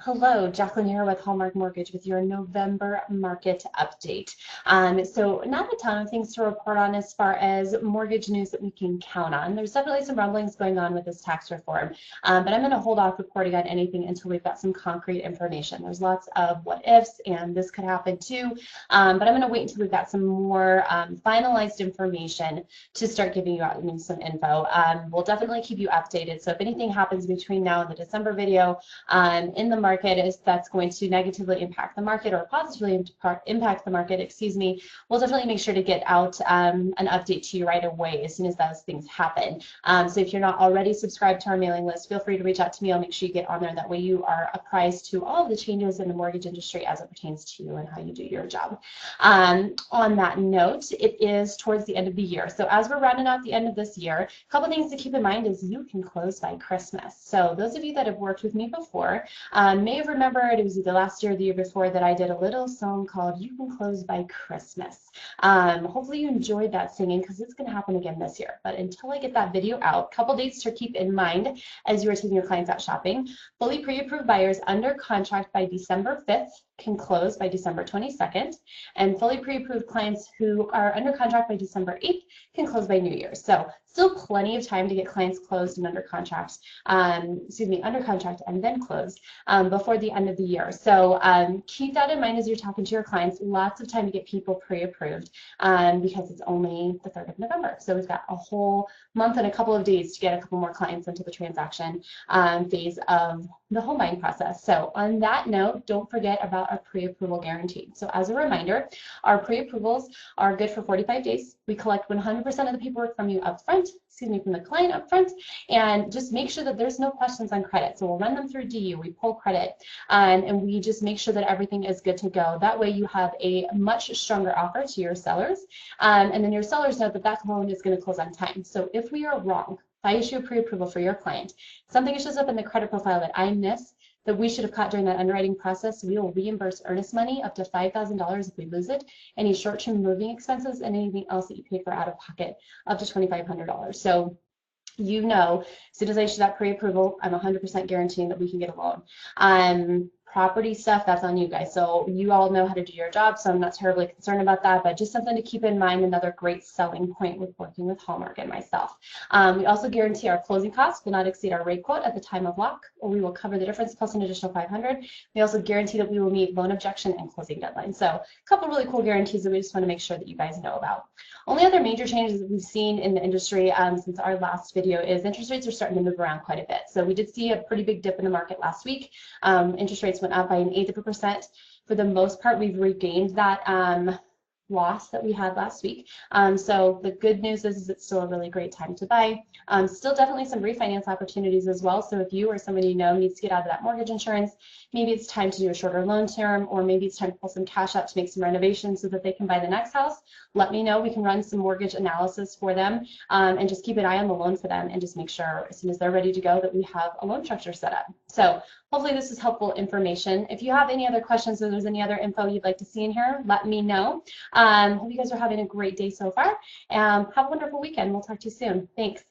Hello, Jacalyn here with Hallmark Mortgage with your November market update. So not a ton of things to report on as far as mortgage news that we can count on. There's definitely some rumblings going on with this tax reform, but I'm going to hold off reporting on anything until we've got some concrete information. There's lots of what ifs, and this could happen too, but I'm going to wait until we've got some more finalized information to start giving you out some info. We'll definitely keep you updated. So if anything happens between now and the December video in the market that's going to negatively impact the market or positively impact the market, we'll definitely make sure to get out an update to you right away as soon as those things happen. So if you're not already subscribed to our mailing list, feel free to reach out to me. I'll make sure you get on there. That way you are apprised to all of the changes in the mortgage industry as it pertains to you and how you do your job. On that note, it is towards the end of the year. So as we're rounding out the end of this year, a couple things to keep in mind is you can close by Christmas. So those of you that have worked with me before may have remembered, it was either last year or the year before, that I did a little song called You Can Close by Christmas. Hopefully you enjoyed that singing because it's going to happen again this year. But until I get that video out, a couple dates to keep in mind as you are taking your clients out shopping. Fully pre-approved buyers under contract by December 5th can close by December 22nd, and fully pre-approved clients who are under contract by December 8th can close by New Year's. So still plenty of time to get clients closed and under contract, under contract and then closed before the end of the year. So keep that in mind as you're talking to your clients. Lots of time to get people pre-approved because it's only the 3rd of November. So we've got a whole month and a couple of days to get a couple more clients into the transaction phase of the home buying process. So on that note, don't forget about our pre-approval guarantee. So as a reminder, our pre-approvals are good for 45 days. We collect 100% of the paperwork from you up front, from the client up front, and just make sure that there's no questions on credit. So we'll run them through DU, we pull credit, and we just make sure that everything is good to go. That way you have a much stronger offer to your sellers, and then your sellers know that that loan is going to close on time. So if we are wrong, if I issue a pre-approval for your client, something shows up in the credit profile that I miss, that we should have caught during that underwriting process, we will reimburse earnest money up to $5,000 if we lose it, any short-term moving expenses, and anything else that you pay for out of pocket up to $2,500. So you know, as soon as I issue that pre-approval, I'm 100% guaranteeing that we can get a loan. Property stuff, that's on you guys. So you all know how to do your job, so I'm not terribly concerned about that, but just something to keep in mind, another great selling point with working with Hallmark and myself. We also guarantee our closing costs will not exceed our rate quote at the time of lock, or we will cover the difference plus an additional $500. We also guarantee that we will meet loan objection and closing deadline. So a couple really cool guarantees that we just want to make sure that you guys know about. Only other major changes that we've seen in the industry since our last video is interest rates are starting to move around quite a bit. So we did see a pretty big dip in the market last week. Interest rates went up by 1/8%. For the most part, we've regained that loss that we had last week. So the good news is it's still a really great time to buy. Still definitely some refinance opportunities as well. So if you or somebody you know needs to get out of that mortgage insurance, maybe it's time to do a shorter loan term, or maybe it's time to pull some cash out to make some renovations so that they can buy the next house, let me know. We can run some mortgage analysis for them and just keep an eye on the loan for them and just make sure as soon as they're ready to go that we have a loan structure set up. So hopefully this is helpful information. If you have any other questions or there's any other info you'd like to see in here, let me know. Hope you guys are having a great day so far. Have a wonderful weekend. We'll talk to you soon. Thanks.